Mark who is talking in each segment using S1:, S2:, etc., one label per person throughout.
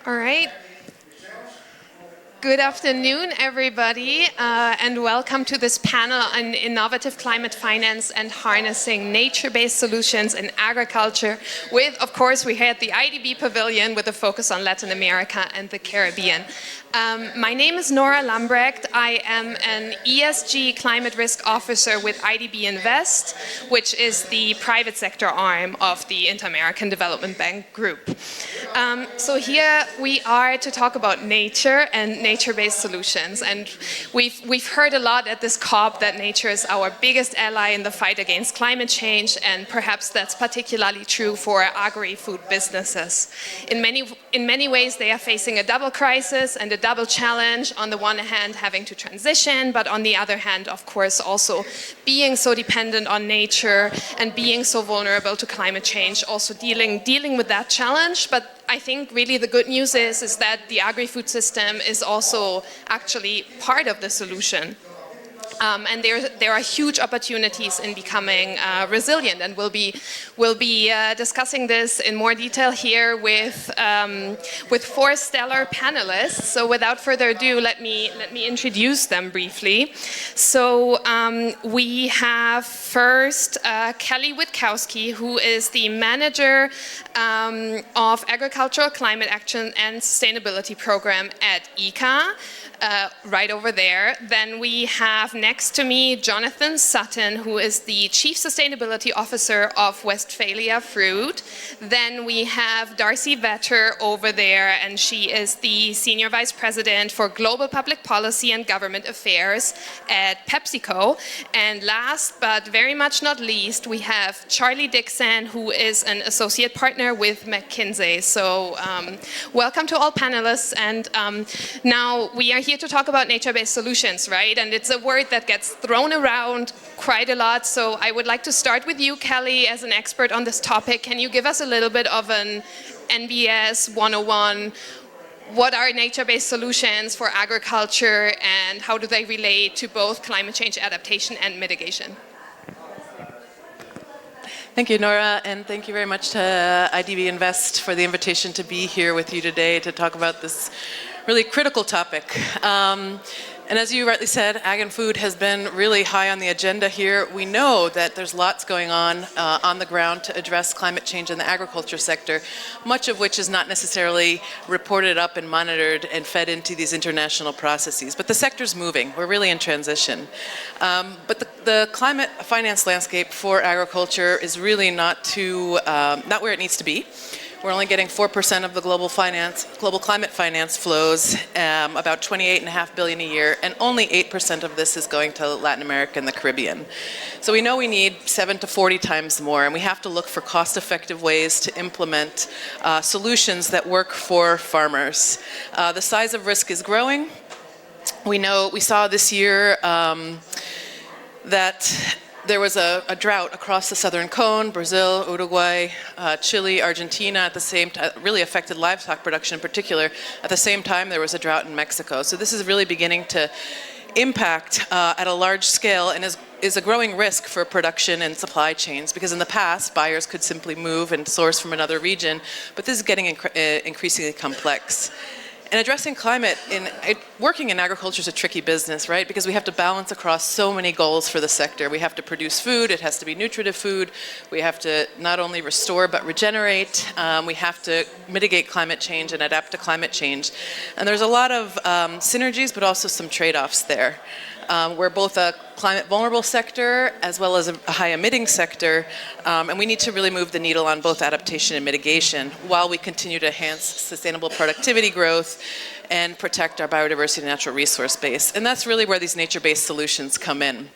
S1: All right. Good afternoon, everybody, and welcome to this panel on innovative climate finance and harnessing nature-based solutions in agriculture with, of course, we had the IDB pavilion with a focus on Latin America and the Caribbean. My name is Nora Lambrecht. I am an ESG climate risk officer with IDB Invest, which is the private sector arm of the Inter-American Development Bank Group. So here we are to talk about nature and nature-based solutions. And we've heard a lot at this COP that nature is our biggest ally in the fight against climate change, and perhaps that's particularly true for agri-food businesses. In many ways, they are facing a double crisis and a double challenge. On the one hand, having to transition, but on the other hand, of course, also being so dependent on nature and being so vulnerable to climate change, also dealing with that challenge. But I think really the good news is that the agri-food system is also actually part of the solution. And there are huge opportunities in becoming resilient, and we'll be discussing this in more detail here with four stellar panelists. So without further ado, let me introduce them briefly. So we have first Kelly Witkowski, who is the manager of Agricultural Climate Action and Sustainability Program at ICA. Right over there. Then we have next to me Jonathan Sutton, who is the Chief Sustainability Officer of Westphalia Fruit. Then we have Darcy Vetter over there, and she is the Senior Vice President for Global Public Policy and Government Affairs at PepsiCo. And last but very much not least, we have Charlie Dixon, who is an Associate Partner with McKinsey. So welcome to all panelists. And now we are here to talk about nature-based solutions, right? And it's a word that gets thrown around quite a lot. So I would like to start with you, Kelly, as an expert on this topic. Can you give us a little bit of an NBS 101? What are nature-based solutions for agriculture, and how do they relate to both climate change adaptation and mitigation?
S2: Thank you, Nora, and thank you very much to IDB Invest for the invitation to be here with you today to talk about this really critical topic. And as you rightly said, ag and food has been really high on the agenda here. We know that there's lots going on the ground to address climate change in the agriculture sector, much of which is not necessarily reported up and monitored and fed into these international processes. But the sector's moving. We're really in transition. But the climate finance landscape for agriculture is really not where it needs to be. We're only getting 4% of the global climate finance flows, about $28.5 billion a year, and only 8% of this is going to Latin America and the Caribbean. So we know we need 7 to 40 times more, and we have to look for cost-effective ways to implement solutions that work for farmers. The size of risk is growing. We saw this year that there was a drought across the southern cone, Brazil, Uruguay, Chile, Argentina, at the same time, really affected livestock production in particular. At the same time, there was a drought in Mexico. So this is really beginning to impact at a large scale and is a growing risk for production and supply chains, because in the past, buyers could simply move and source from another region, but this is getting increasingly complex. And addressing climate, working in agriculture is a tricky business, right? Because we have to balance across so many goals for the sector. We have to produce food, it has to be nutritive food. We have to not only restore but regenerate. We have to mitigate climate change and adapt to climate change. And there's a lot of synergies, but also some trade-offs there. We're both a climate vulnerable sector as well as a high emitting sector, and we need to really move the needle on both adaptation and mitigation while we continue to enhance sustainable productivity growth and protect our biodiversity and natural resource base. And that's really where these nature-based solutions come in.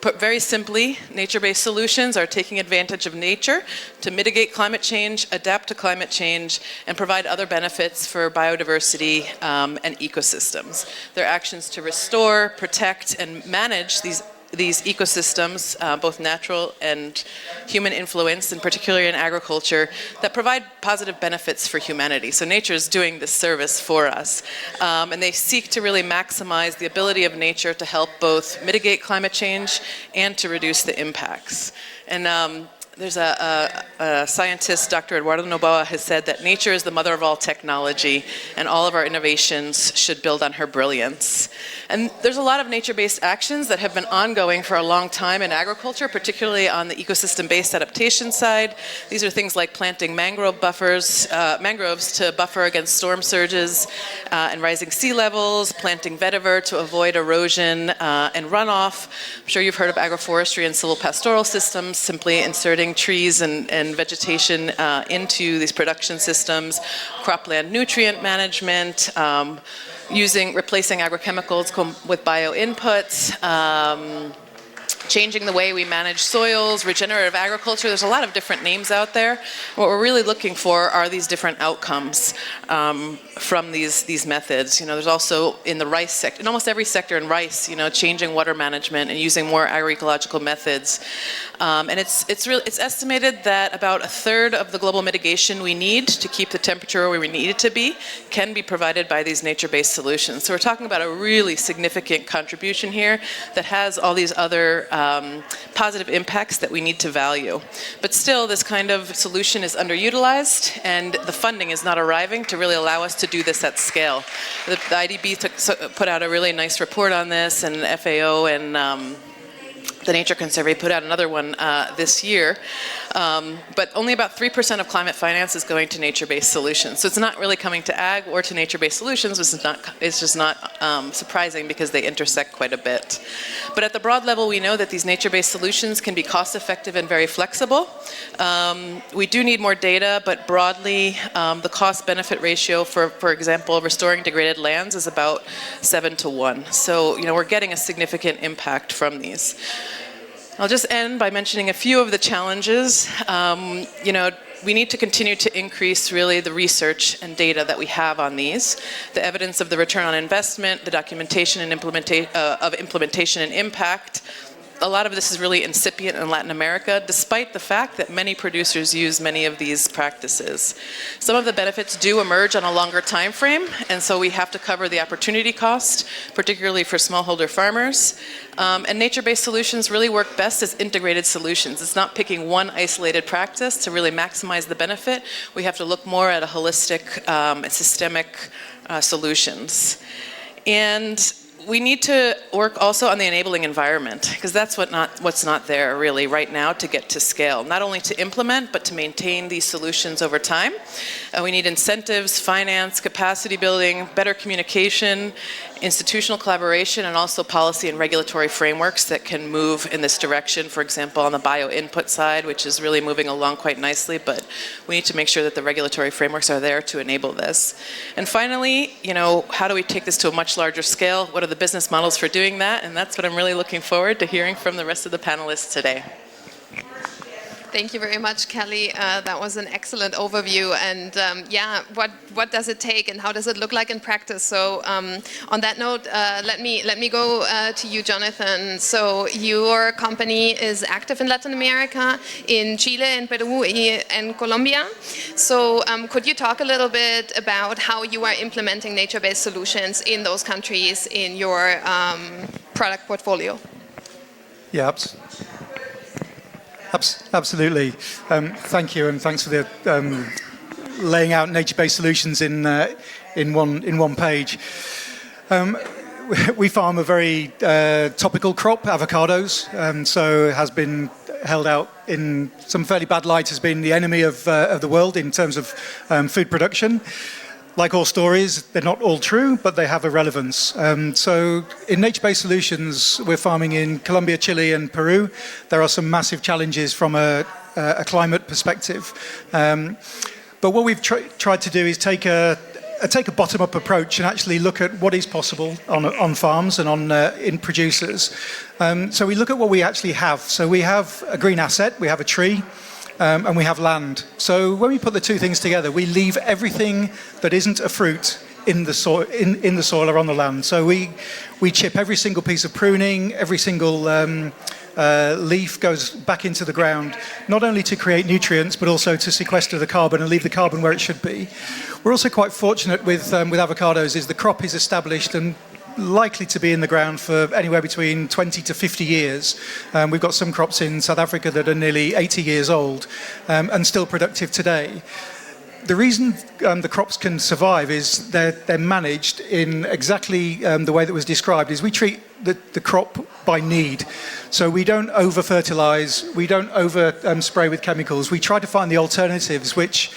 S2: Put very simply, nature-based solutions are taking advantage of nature to mitigate climate change, adapt to climate change, and provide other benefits for biodiversity and ecosystems. They're actions to restore, protect, and manage these ecosystems, both natural and human influence, and particularly in agriculture, that provide positive benefits for humanity. So nature is doing this service for us. And they seek to really maximize the ability of nature to help both mitigate climate change and to reduce the impacts. And There's a scientist, Dr. Eduardo Noboa, has said that nature is the mother of all technology, and all of our innovations should build on her brilliance. And there's a lot of nature-based actions that have been ongoing for a long time in agriculture, particularly on the ecosystem-based adaptation side. These are things like planting mangroves to buffer against storm surges and rising sea levels, planting vetiver to avoid erosion and runoff. I'm sure you've heard of agroforestry and silvopastoral systems, simply inserting trees and vegetation into these production systems, cropland nutrient management, replacing agrochemicals with bio inputs, changing the way we manage soils, regenerative agriculture. There's a lot of different names out there. What we're really looking for are these different outcomes from these methods. There's also in the rice sector, in almost every sector in rice, changing water management and using more agroecological methods. And it's estimated that about a third of the global mitigation we need to keep the temperature where we need it to be can be provided by these nature-based solutions. So we're talking about a really significant contribution here that has all these other positive impacts that we need to value. But still, this kind of solution is underutilized, and the funding is not arriving to really allow us to do this at scale. The IDB put out a really nice report on this, and FAO and the Nature Conservancy put out another one this year. But only about 3% of climate finance is going to nature-based solutions. So it's not really coming to ag or to nature-based solutions. It's just not surprising because they intersect quite a bit. But at the broad level, we know that these nature-based solutions can be cost-effective and very flexible. We do need more data, but broadly, the cost-benefit ratio for example, restoring degraded lands is about 7 to 1. So, we're getting a significant impact from these. I'll just end by mentioning a few of the challenges. We need to continue to increase really the research and data that we have on these, the evidence of the return on investment, the documentation and implementation and impact. A lot of this is really incipient in Latin America, despite the fact that many producers use many of these practices. Some of the benefits do emerge on a longer time frame, and so we have to cover the opportunity cost, particularly for smallholder farmers. And nature-based solutions really work best as integrated solutions. It's not picking one isolated practice to really maximize the benefit. We have to look more at a holistic and systemic solutions. And we need to work also on the enabling environment, because that's what's not there really right now to get to scale, not only to implement, but to maintain these solutions over time. We need incentives, finance, capacity building, better communication, institutional collaboration, and also policy and regulatory frameworks that can move in this direction. For example, on the bio input side, which is really moving along quite nicely, but we need to make sure that the regulatory frameworks are there to enable this. And finally, how do we take this to a much larger scale? What are the business models for doing that? And that's what I'm really looking forward to hearing from the rest of the panelists today.
S1: Thank you very much, Kelly. That was an excellent overview. And what does it take, and how does it look like in practice? So, on that note, let me go to you, Jonathan. So, your company is active in Latin America, in Chile, in Peru, and Colombia. So, could you talk a little bit about how you are implementing nature-based solutions in those countries in your product portfolio?
S3: Yeah, absolutely. Thank you, and thanks for the laying out nature-based solutions in one page. We farm a very topical crop, avocados, so it has been held out in some fairly bad light as being the enemy of the world in terms of food production. Like all stories, they're not all true, but they have a relevance. So in nature-based solutions, we're farming in Colombia, Chile, and Peru. There are some massive challenges from a climate perspective. But what we've tried to do is take a bottom-up approach and actually look at what is possible on farms and in producers. So we look at what we actually have. So we have a green asset, we have a tree, and we have land. So when we put the two things together, we leave everything that isn't a fruit in the soil or on the land. So we chip every single piece of pruning, every single leaf goes back into the ground, not only to create nutrients, but also to sequester the carbon and leave the carbon where it should be. We're also quite fortunate with avocados is the crop is established, and likely to be in the ground for anywhere between 20 to 50 years. We've got some crops in South Africa that are nearly 80 years old and still productive today. The reason the crops can survive is they're managed in exactly the way that was described. Is we treat the crop by need. So we don't over-fertilize, we don't over-spray with chemicals. We try to find the alternatives which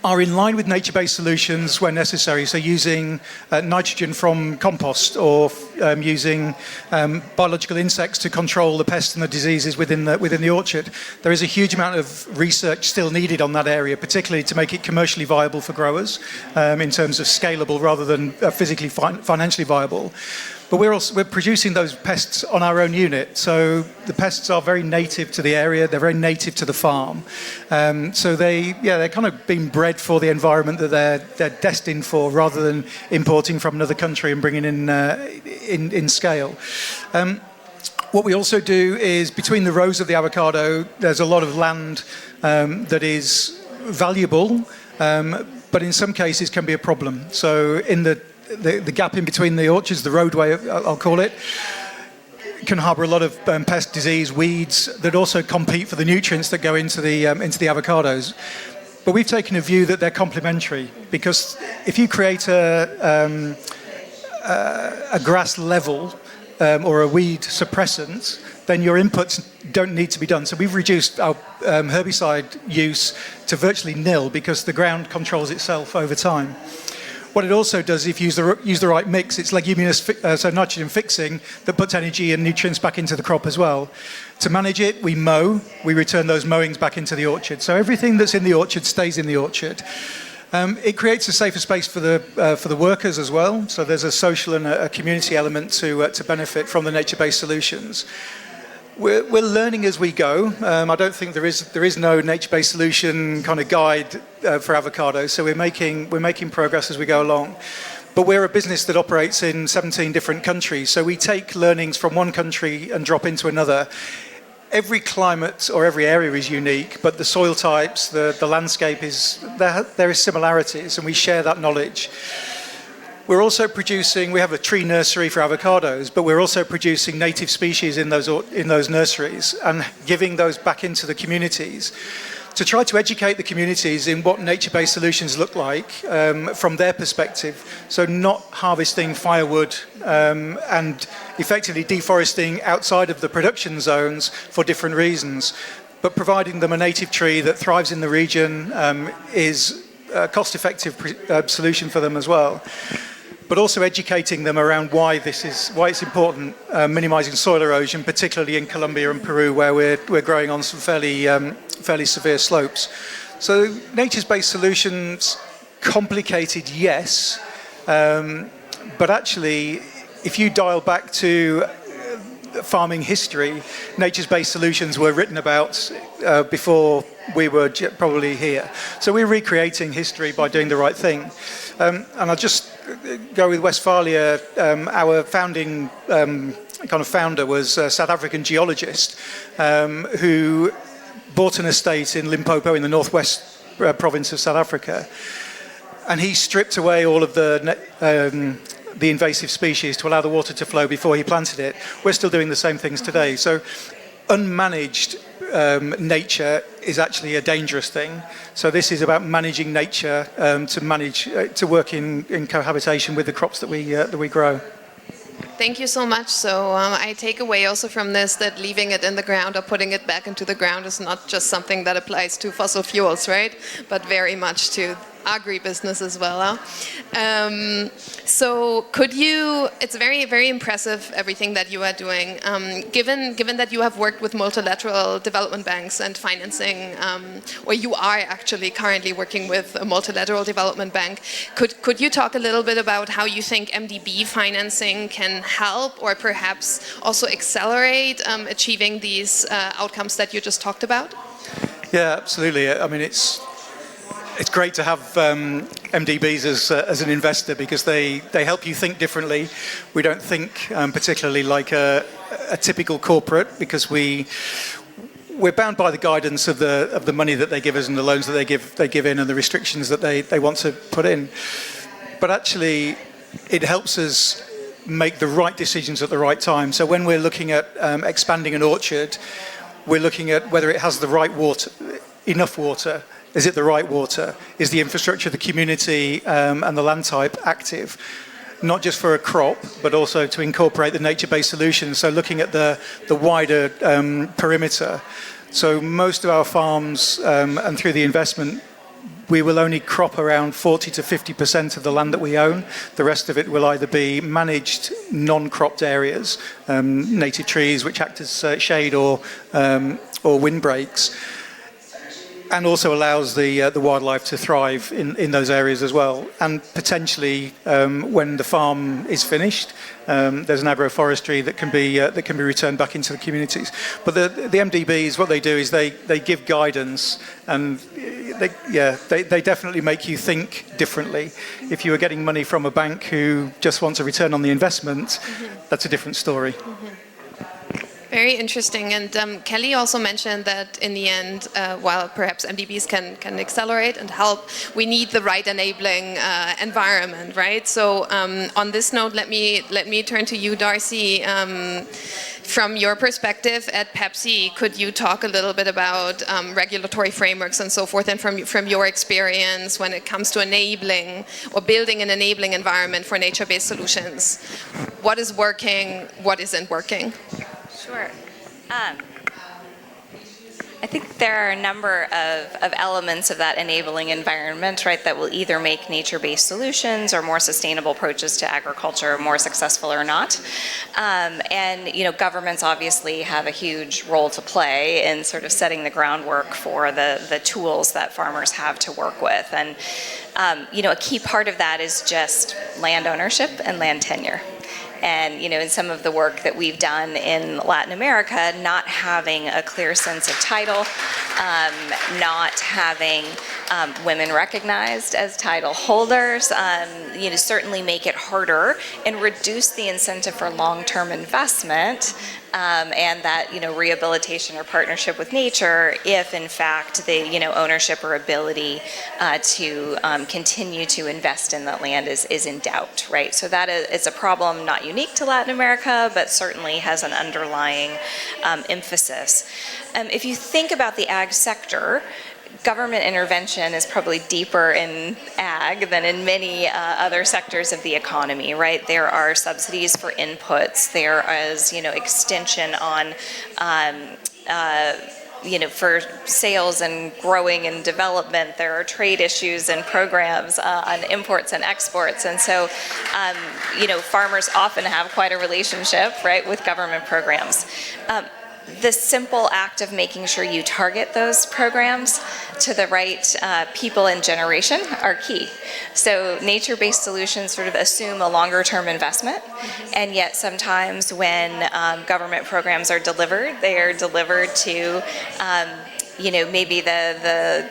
S3: are in line with nature-based solutions where necessary. So using nitrogen from compost or using biological insects to control the pests and the diseases within the orchard. There is a huge amount of research still needed on that area, particularly to make it commercially viable for growers in terms of scalable rather than physically financially viable. But we're producing those pests on our own unit. So the pests are very native to the area. They're very native to the farm. So they're kind of being bred for the environment that they're destined for, rather than importing from another country and bringing in scale. What we also do is, between the rows of the avocado, there's a lot of land that is valuable, but in some cases can be a problem. So in the gap in between the orchards, the roadway, I'll call it, can harbour a lot of pest, disease, weeds that also compete for the nutrients that go into the avocados. But we've taken a view that they're complementary, because if you create a grass level or a weed suppressant, then your inputs don't need to be done. So we've reduced our herbicide use to virtually nil, because the ground controls itself over time. What it also does, if you use the right mix, it's leguminous, so nitrogen fixing, that puts energy and nutrients back into the crop as well. To manage it, we mow, we return those mowings back into the orchard. So everything that's in the orchard stays in the orchard. It creates a safer space for the workers as well. So there's a social and a community element to benefit from the nature-based solutions. We're learning as we go. I don't think there is no nature-based solution kind of guide for avocados. So we're making progress as we go along. But we're a business that operates in 17 different countries. So we take learnings from one country and drop into another. Every climate or every area is unique, but the soil types, the landscape there is similarities, and we share that knowledge. We're also we have a tree nursery for avocados, but we're also producing native species in those nurseries and giving those back into the communities to try to educate the communities in what nature-based solutions look like from their perspective. So not harvesting firewood and effectively deforesting outside of the production zones for different reasons, but providing them a native tree that thrives in the region is a cost-effective solution for them as well. But also educating them around why it's important, minimising soil erosion, particularly in Colombia and Peru, where we're growing on some fairly severe slopes. So nature-based solutions, complicated, yes, but actually, if you dial back to farming history, nature-based solutions were written about before we were probably here. So we're recreating history by doing the right thing. And I'll just go with Westphalia. Our founding kind of founder was a South African geologist who bought an estate in Limpopo in the northwest province of South Africa. And he stripped away all of the invasive species to allow the water to flow before he planted it. We're still doing the same things today. So unmanaged nature is actually a dangerous thing. So this is about managing nature to work in cohabitation with the crops that we grow.
S1: Thank you so much. So I take away also from this that leaving it in the ground or putting it back into the ground is not just something that applies to fossil fuels, right? But very much to agribusiness as well. So it's very, very impressive everything that you are doing. Given that you have worked with multilateral development banks and financing, or you are actually currently working with a multilateral development bank, could you talk a little bit about how you think MDB financing can help or perhaps also accelerate achieving these outcomes that you just talked about?
S3: Yeah, absolutely. I mean, it's great to have MDBs as an investor, because they help you think differently. We don't think particularly like a typical corporate, because we're bound by the guidance of the money that they give us and the loans that they give in and the restrictions that they want to put in. But actually, it helps us make the right decisions at the right time. So when we're looking at expanding an orchard, we're looking at whether it has the right water, enough water. Is it the right water? Is the infrastructure, the community, and the land type active? Not just for a crop, but also to incorporate the nature-based solutions. So looking at the wider perimeter. So most of our farms, and through the investment, we will only crop around 40 to 50% of the land that we own. The rest of it will either be managed non-cropped areas, native trees which act as shade or windbreaks, and also allows the wildlife to thrive in those areas as well. And potentially, when the farm is finished, there's an agroforestry that can be returned back into the communities. But the MDBs, what they do is they give guidance, and they definitely make you think differently. If you were getting money from a bank who just wants a return on the investment, that's a different story.
S1: Very interesting. And Kelly also mentioned that in the end, while perhaps MDBs can accelerate and help, we need the right enabling environment, right? So on this note, let me turn to you, Darcy. From your perspective at Pepsi, could you talk a little bit about regulatory frameworks and so forth, and from your experience when it comes to enabling or building an enabling environment for nature-based solutions? What is working? What isn't working?
S4: Sure. I think there are a number of elements of that enabling environment, right, that will either make nature-based solutions or more sustainable approaches to agriculture more successful or not. And, you know, governments obviously have a huge role to play in sort of setting the groundwork for the tools that farmers have to work with. And, you know, a key part of that is just land ownership and land tenure. And, you know, in some of the work that we've done in Latin America, not having a clear sense of title, not having women recognized as title holders, you know, certainly make it harder and reduce the incentive for long-term investment and that, you know, rehabilitation or partnership with nature if, in fact, the, you know, ownership or ability to continue to invest in that land is in doubt, right? So that is a problem not unique to Latin America, but certainly has an underlying emphasis. If you think about the ag sector, government intervention is probably deeper in ag than in many other sectors of the economy, right? There are subsidies for inputs. There is, you know, extension on, you know, for sales and growing and development. There are trade issues and programs on imports and exports. And so, you know, farmers often have quite a relationship, right, with government programs. The simple act of making sure you target those programs to the right people and generation are key. So nature-based solutions sort of assume a longer-term investment, and yet sometimes when government programs are delivered, they are delivered to, you know, maybe the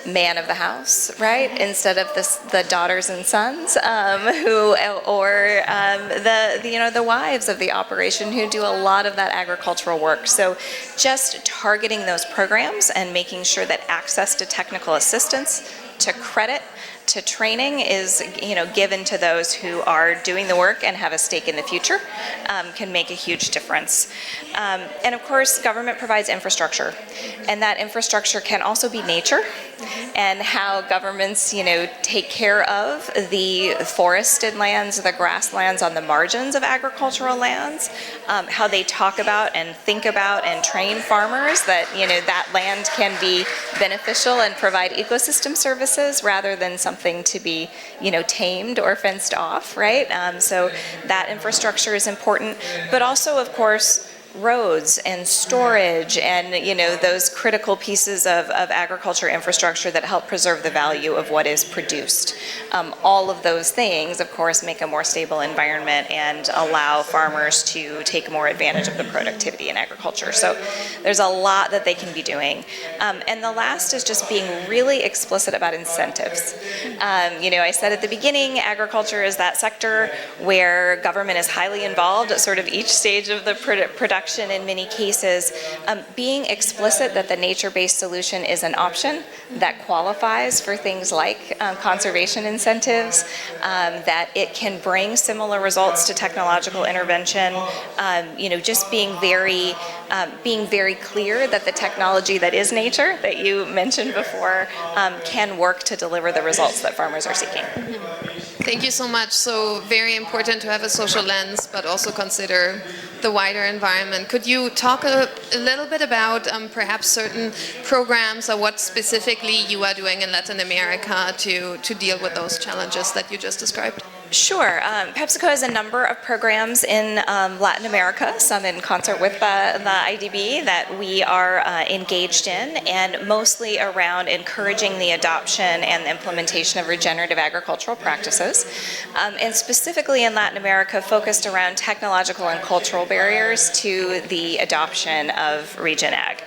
S4: man of the house, right? Instead of the daughters and sons, the wives of the operation who do a lot of that agricultural work. So just targeting those programs and making sure that access to technical assistance, to credit, to training is, you know, given to those who are doing the work and have a stake in the future, can make a huge difference. And of course, government provides infrastructure, and that infrastructure can also be nature, and how governments, you know, take care of the forested lands, the grasslands on the margins of agricultural lands, how they talk about and think about and train farmers that, you know, that land can be beneficial and provide ecosystem services rather than something to be, you know, tamed or fenced off, right? So that infrastructure is important, but also, of course, roads and storage and, you know, those critical pieces of agriculture infrastructure that help preserve the value of what is produced. All of those things, of course, make a more stable environment and allow farmers to take more advantage of the productivity in agriculture. So there's a lot that they can be doing. And the last is just being really explicit about incentives. You know, I said at the beginning, agriculture is that sector where government is highly involved at sort of each stage of the production production in many cases, being explicit that the nature-based solution is an option that qualifies for things like conservation incentives, that it can bring similar results to technological intervention, just being very clear that the technology that is nature, that you mentioned before, can work to deliver the results that farmers are seeking.
S1: Thank you so much. So very important to have a social lens, but also consider the wider environment. Could you talk a little bit about perhaps certain programs or what specifically you are doing in Latin America to deal with those challenges that you just described?
S4: Sure. PepsiCo has a number of programs in Latin America, some in concert with the IDB that we are engaged in, and mostly around encouraging the adoption and the implementation of regenerative agricultural practices, and specifically in Latin America focused around technological and cultural barriers to the adoption of regen ag.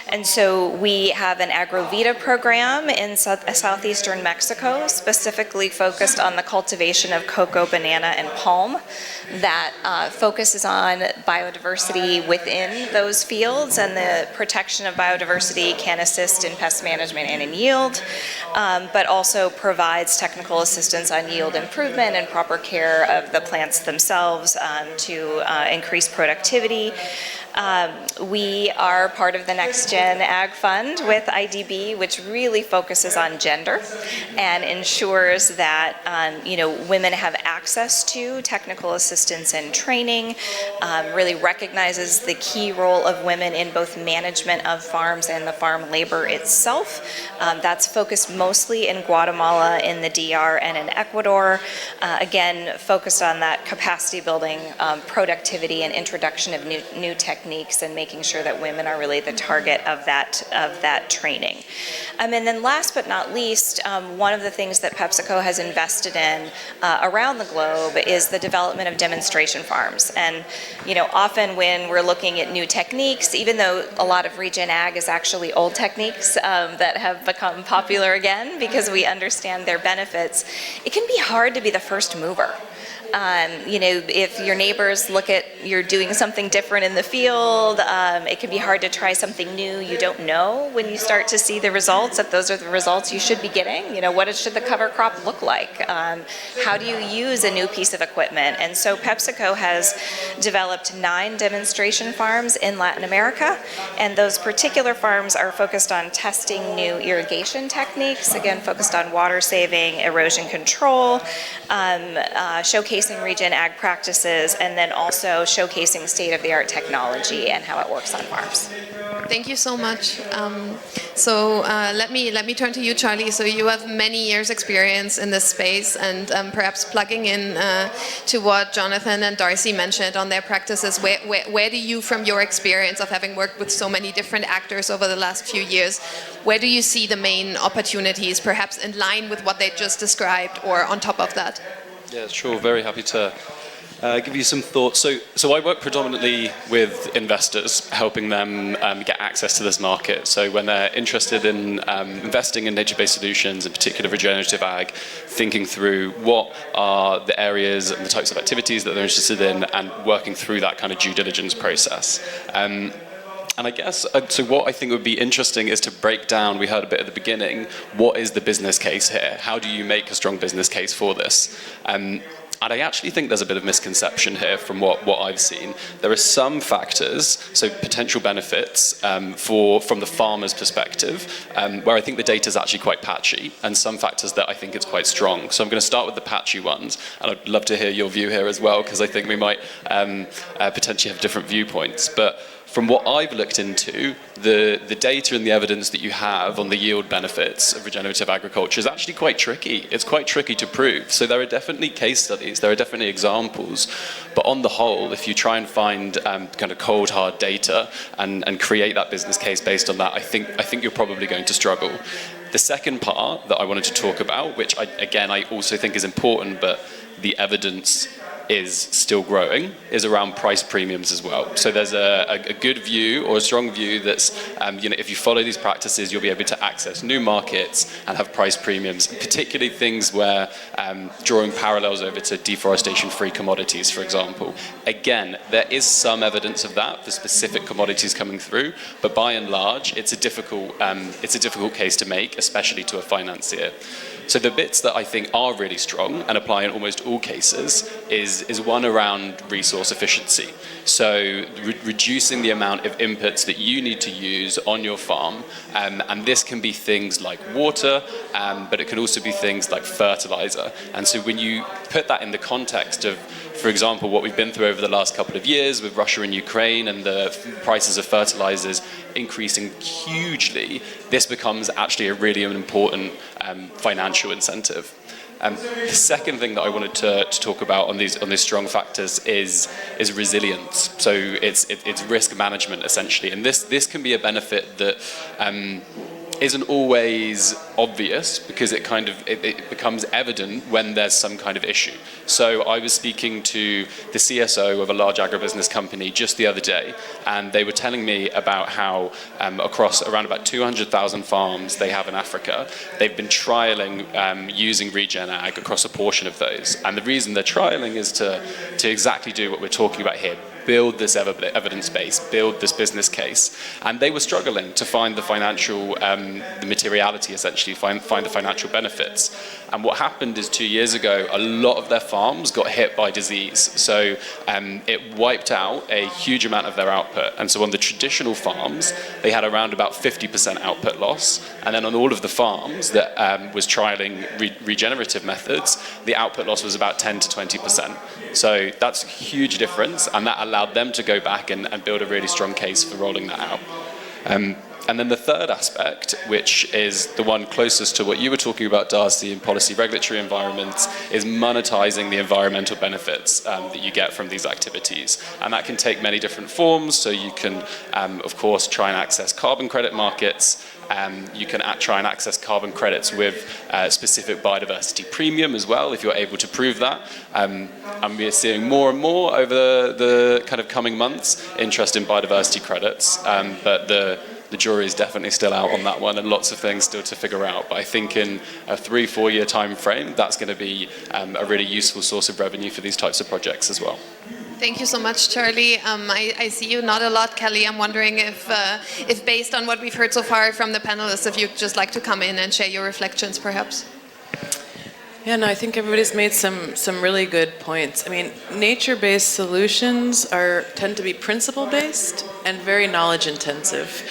S4: And so we have an Agrovita program in southeastern Mexico, specifically focused on the cultivation of cocoa, banana, and palm that focuses on biodiversity within those fields, and the protection of biodiversity can assist in pest management and in yield, but also provides technical assistance on yield improvement and proper care of the plants themselves to increase productivity. We are part of the Next Gen Ag Fund with IDB, which really focuses on gender and ensures that women have access to technical assistance and training, really recognizes the key role of women in both management of farms and the farm labor itself. That's focused mostly in Guatemala, in the DR, and in Ecuador. Again, focused on that capacity building, productivity, and introduction of new techniques, and making sure that women are really the target of that training. And then last but not least, one of the things that PepsiCo has invested in around the globe is the development of demonstration farms. And often when we're looking at new techniques, even though a lot of regen ag is actually old techniques that have become popular again because we understand their benefits, it can be hard to be the first mover. If your neighbors look at you're doing something different in the field, it can be hard to try something new. You don't know when you start to see the results that those are the results you should be getting. What should the cover crop look like? How do you use a new piece of equipment? And so PepsiCo has developed 9 demonstration farms in Latin America, and those particular farms are focused on testing new irrigation techniques, again focused on water saving, erosion control, showcasing regen ag practices, and then also showcasing state-of-the-art technology and how it works on farms.
S1: Thank you so much. So let me turn to you, Charlie. So you have many years' experience in this space, and perhaps plugging in to what Jonathan and Darcy mentioned on their practices. Where do you, from your experience of having worked with so many different actors over the last few years, where do you see the main opportunities, perhaps in line with what they just described, or on top of that?
S5: Yeah, sure. Very happy to give you some thoughts. So I work predominantly with investors, helping them get access to this market. So when they're interested in investing in nature-based solutions, in particular regenerative ag, thinking through what are the areas and the types of activities that they're interested in, and working through that kind of due diligence process. And I guess, so what I think would be interesting is to break down, we heard a bit at the beginning, what is the business case here? How do you make a strong business case for this? And I actually think there's a bit of misconception here from what I've seen. There are some factors, so potential benefits from the farmer's perspective, where I think the data is actually quite patchy, and some factors that I think it's quite strong. So I'm going to start with the patchy ones, and I'd love to hear your view here as well, because I think we might potentially have different viewpoints. But from what I've looked into, the data and the evidence that you have on the yield benefits of regenerative agriculture is actually quite tricky. It's quite tricky to prove. So there are definitely case studies, there are definitely examples, but on the whole, if you try and find kind of cold, hard data and create that business case based on that, I think you're probably going to struggle. The second part that I wanted to talk about, which I also think is important, but the evidence is still growing, is around price premiums as well. So there's a good view, or a strong view, that's if you follow these practices, you'll be able to access new markets and have price premiums, particularly things where drawing parallels over to deforestation-free commodities, for example. Again, there is some evidence of that for specific commodities coming through, but by and large, it's a difficult case to make, especially to a financier. So the bits that I think are really strong and apply in almost all cases is one around resource efficiency. So reducing the amount of inputs that you need to use on your farm, and this can be things like water, but it can also be things like fertilizer. And so when you put that in the context of, for example, what we've been through over the last couple of years with Russia and Ukraine and the prices of fertilizers increasing hugely, this becomes actually a really important financial incentive. The second thing that I wanted to talk about on these strong factors is resilience. So it's risk management essentially, and this can be a benefit that isn't always obvious because it becomes evident when there's some kind of issue. So I was speaking to the CSO of a large agribusiness company just the other day, and they were telling me about how across around about 200,000 farms they have in Africa, they've been trialing using regen ag across a portion of those. And the reason they're trialing is to exactly do what we're talking about here. Build this evidence base, build this business case. And they were struggling to find the financial, the materiality essentially, find the financial benefits. And what happened is 2 years ago, a lot of their farms got hit by disease. So it wiped out a huge amount of their output. And so on the traditional farms, they had around about 50% output loss. And then on all of the farms that was trialing regenerative methods, the output loss was about 10 to 20%. So that's a huge difference, and that allowed them to go back and build a really strong case for rolling that out. And then the third aspect, which is the one closest to what you were talking about, Darcy, in policy regulatory environments, is monetizing the environmental benefits that you get from these activities. And that can take many different forms. So you can, of course, try and access carbon credit markets. You can try and access carbon credits with specific biodiversity premium as well, if you're able to prove that. And we're seeing more and more over the kind of coming months interest in biodiversity credits. But the jury is definitely still out on that one, and lots of things still to figure out. But I think in a 3-4 year time frame, that's going to be a really useful source of revenue for these types of projects as well.
S1: Thank you so much, Charlie. I see you nod a lot, Kelly. I'm wondering if based on what we've heard so far from the panelists, if you'd just like to come in and share your reflections, perhaps.
S2: Yeah, no, I think everybody's made some really good points. I mean, nature-based solutions tend to be principle-based and very knowledge-intensive.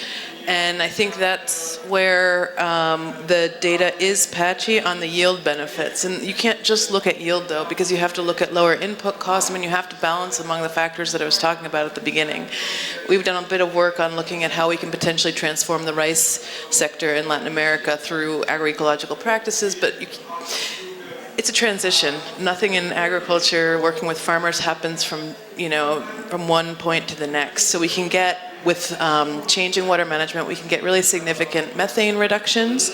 S2: And I think that's where the data is patchy on the yield benefits. And you can't just look at yield, though, because you have to look at lower input costs. I mean, you have to balance among the factors that I was talking about at the beginning. We've done a bit of work on looking at how we can potentially transform the rice sector in Latin America through agroecological practices, but it's a transition. Nothing in agriculture, working with farmers, happens from one point to the next. So we can get, with changing water management, we can get really significant methane reductions.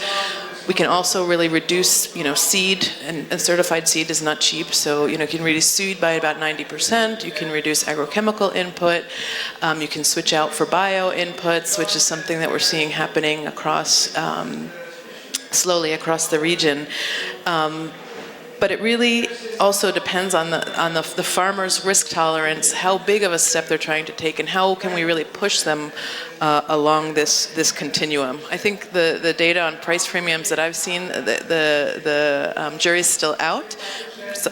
S2: We can also really reduce, seed, and certified seed is not cheap. So, you can reduce seed by about 90%. You can reduce agrochemical input. You can switch out for bio inputs, which is something that we're seeing happening slowly across the region. But it really also depends on the farmer's risk tolerance, how big of a step they're trying to take, and how can we really push them along this continuum. I think the data on price premiums that I've seen, the jury's still out.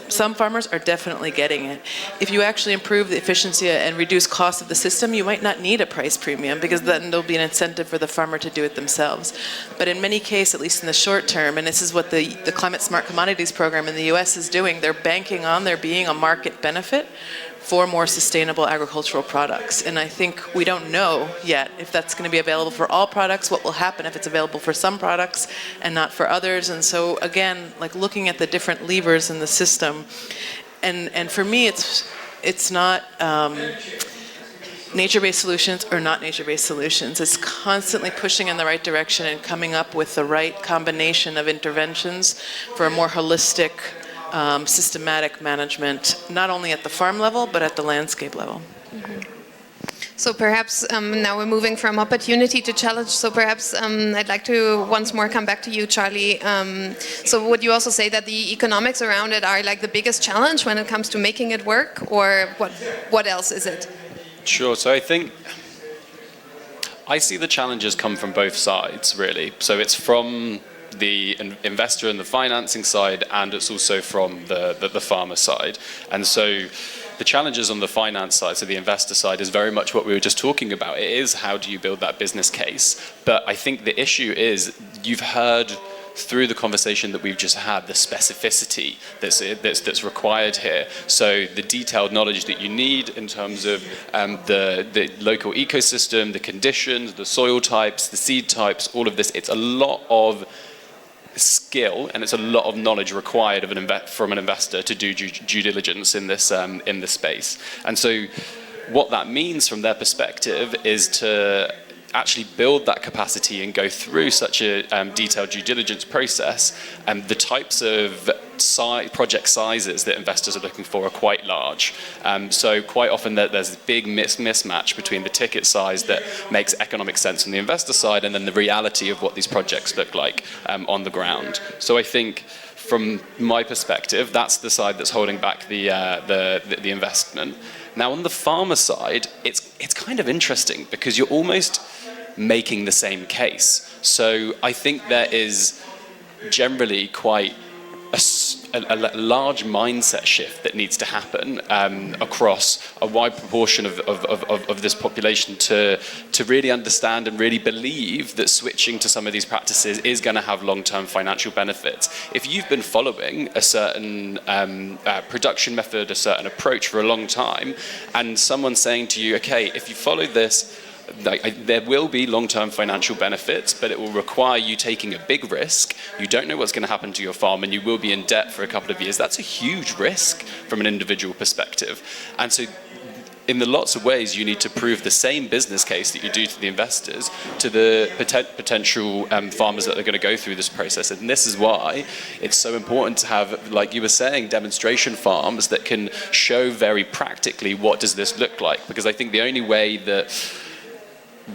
S2: Some farmers are definitely getting it. If you actually improve the efficiency and reduce costs of the system, you might not need a price premium, because then there'll be an incentive for the farmer to do it themselves. But in many cases, at least in the short term, and this is what the Climate Smart Commodities program in the US is doing, they're banking on there being a market benefit for more sustainable agricultural products. And I think we don't know yet if that's going to be available for all products, what will happen if it's available for some products and not for others. And so again, like looking at the different levers in the system, and for me it's not nature-based solutions or not nature-based solutions. It's constantly pushing in the right direction and coming up with the right combination of interventions for a more holistic, systematic management, not only at the farm level, but at the landscape level.
S1: Mm-hmm. So perhaps now we're moving from opportunity to challenge. So perhaps I'd like to once more come back to you, Charlie. So would you also say that the economics around it are like the biggest challenge when it comes to making it work, or what else is it?
S5: Sure. So I think I see the challenges come from both sides, really. So it's from the investor and the financing side, and it's also from the farmer side. And so the challenges on the finance side, so the investor side, is very much what we were just talking about. It is, how do you build that business case? But I think the issue is, you've heard through the conversation that we've just had, the specificity that's required here. So the detailed knowledge that you need in terms of the local ecosystem, the conditions, the soil types, the seed types, all of this. It's a lot of skill, and it's a lot of knowledge required of from an investor to do due diligence in this space. And so what that means from their perspective is to actually build that capacity and go through such a detailed due diligence process. And the types of project sizes that investors are looking for are quite large. So quite often there's a big mismatch between the ticket size that makes economic sense on the investor side and then the reality of what these projects look like on the ground. So I think from my perspective, that's the side that's holding back the investment. Now on the farmer side, it's kind of interesting because you're almost making the same case. So I think there is generally quite a large mindset shift that needs to happen across a wide proportion of this population to really understand and really believe that switching to some of these practices is going to have long-term financial benefits. If you've been following a certain production method, a certain approach for a long time, and someone's saying to you, okay, if you follow this, there will be long-term financial benefits, but it will require you taking a big risk. You don't know what's going to happen to your farm, and you will be in debt for a couple of years. That's a huge risk from an individual perspective. And so in the lots of ways, you need to prove the same business case that you do to the investors, to the potential farmers that are going to go through this process. And this is why it's so important to have, like you were saying, demonstration farms that can show very practically what does this look like. Because I think the only way that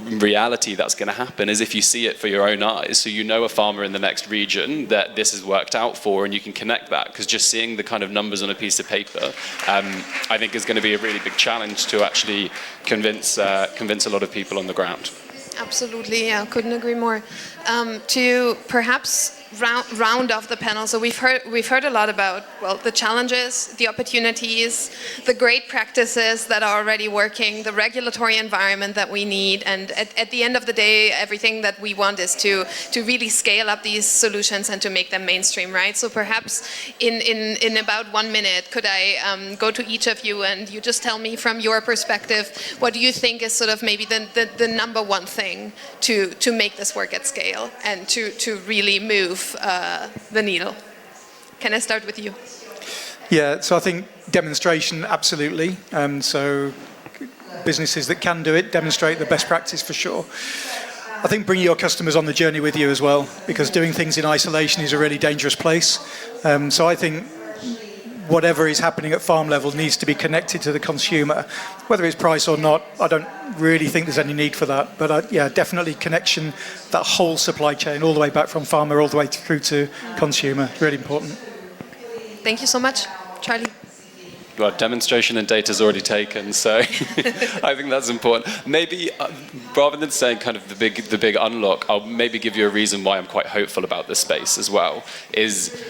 S5: in reality that's going to happen is if you see it for your own eyes. So you know a farmer in the next region that this has worked out for, and you can connect that, because just seeing the kind of numbers on a piece of paper I think is going to be a really big challenge to actually convince a lot of people on the ground.
S1: Absolutely, yeah, couldn't agree more. To perhaps round off the panel, so we've heard a lot about, well, the challenges, the opportunities, the great practices that are already working, the regulatory environment that we need, and at the end of the day, everything that we want is to really scale up these solutions and to make them mainstream, right? So perhaps in about 1 minute, could I go to each of you and you just tell me from your perspective, what do you think is sort of maybe the number one thing to make this work at scale and to really move the needle? Can I start with you?
S3: Yeah, so I think demonstration, absolutely. So businesses that can do it, demonstrate the best practice for sure. I think bring your customers on the journey with you as well, because doing things in isolation is a really dangerous place. So I think whatever is happening at farm level needs to be connected to the consumer, whether it's price or not. I don't really think there's any need for that, but yeah, definitely connection, that whole supply chain, all the way back from farmer all the way through to consumer, really important.
S1: Thank you so much. Charlie?
S5: Well, demonstration and data is already taken, so I think that's important. Maybe rather than saying kind of the big unlock, I'll maybe give you a reason why I'm quite hopeful about this space as well, is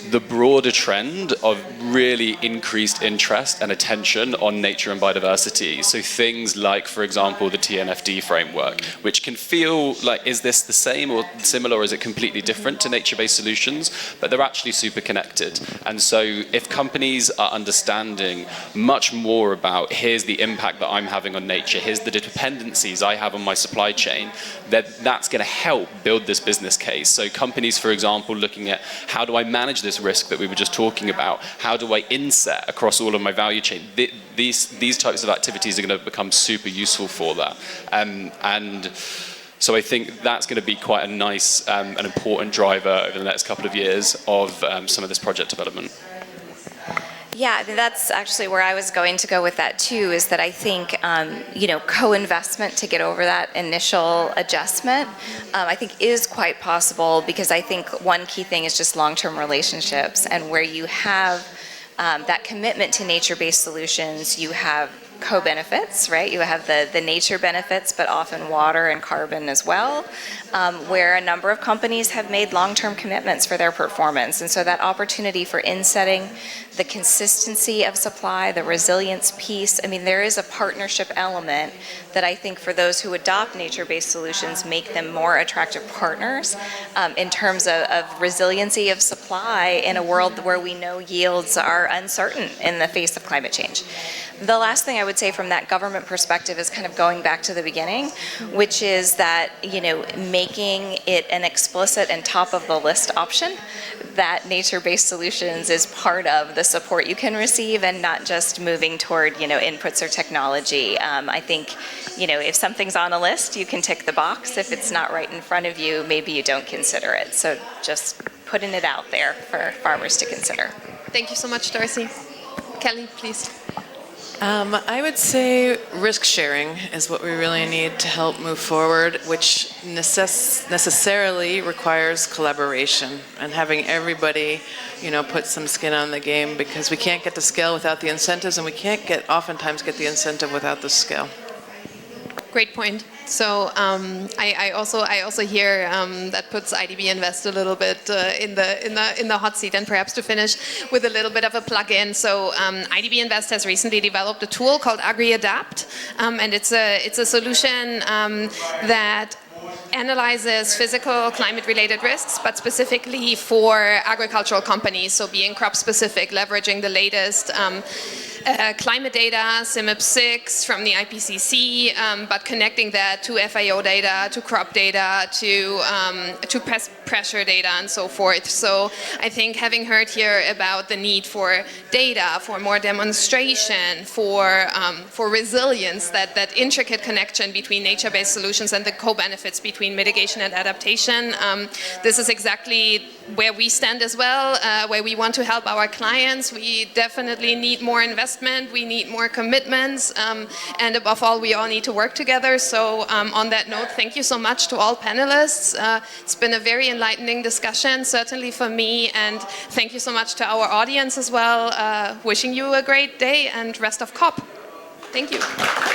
S5: the broader trend of really increased interest and attention on nature and biodiversity. So things like, for example, the TNFD framework, which can feel like, is this the same or similar, or is it completely different to nature-based solutions? But they're actually super connected. And so if companies are understanding much more about, here's the impact that I'm having on nature, here's the dependencies I have on my supply chain, that's going to help build this business case. So companies, for example, looking at, how do I manage this risk that we were just talking about? How do I inset across all of my value chain? These types of activities are going to become super useful for that. And so I think that's going to be quite a nice and important driver over the next couple of years of some of this project development.
S4: Yeah, that's actually where I was going to go with that too, is that I think, co-investment to get over that initial adjustment, I think is quite possible, because I think one key thing is just long-term relationships, and where you have that commitment to nature-based solutions, you have co-benefits, right? You have the nature benefits, but often water and carbon as well, where a number of companies have made long-term commitments for their performance. And so that opportunity for insetting, the consistency of supply, the resilience piece, I mean, there is a partnership element that I think for those who adopt nature-based solutions make them more attractive partners in terms of resiliency of supply in a world where we know yields are uncertain in the face of climate change. The last thing I would say from that government perspective is kind of going back to the beginning, which is that, making it an explicit and top of the list option, that nature-based solutions is part of the support you can receive, and not just moving toward, inputs or technology. I think, if something's on a list, you can tick the box. If it's not right in front of you, maybe you don't consider it. So just putting it out there for farmers to consider.
S1: Thank you so much, Darcy. Kelly, please.
S2: I would say risk sharing is what we really need to help move forward, which necessarily requires collaboration and having everybody, put some skin on the game, because we can't get to scale without the incentives, and we can't oftentimes get the incentive without the scale.
S1: Great point. So I also hear that puts IDB Invest a little bit in the hot seat. And perhaps to finish with a little bit of a plug-in. So IDB Invest has recently developed a tool called AgriAdapt, and it's a solution that analyzes physical climate-related risks, but specifically for agricultural companies, so being crop-specific, leveraging the latest climate data, CMIP6 from the IPCC, but connecting that to FAO data, to crop data, to pressure data, and so forth. So I think, having heard here about the need for data, for more demonstration, for resilience, that intricate connection between nature-based solutions and the co-benefits between mitigation and adaptation, this is exactly where we stand as well, where we want to help our clients. We definitely need more investment, we need more commitments, and above all, we all need to work together. So on that note, thank you so much to all panelists. It's been a very enlightening discussion, certainly for me, and thank you so much to our audience as well. Wishing you a great day and rest of COP. Thank you.